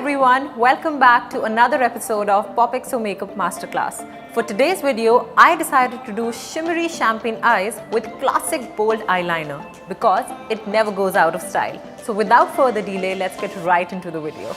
everyone, welcome back to another episode of POPxo Makeup Masterclass. For today's video, I decided to do shimmery champagne eyes with classic bold eyeliner because it never goes out of style. So without further delay, let's get right into the video.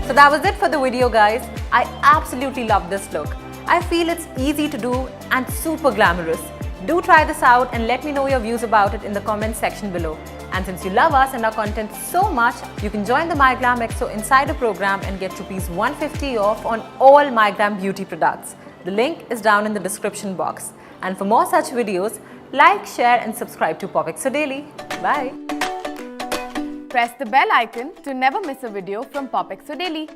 So that was it for the video, guys. I absolutely love this look. I feel it's easy to do and super glamorous. Do try this out and let me know your views about it in the comments section below. And since you love us and our content so much, you can join the MyGlamm POPxo Insider program and get ₹150 off on all MyGlamm beauty products. The link is down in the description box. And for more such videos, like, share and subscribe to POPxo Daily. Bye. Press the bell icon to never miss a video from POPxo Daily.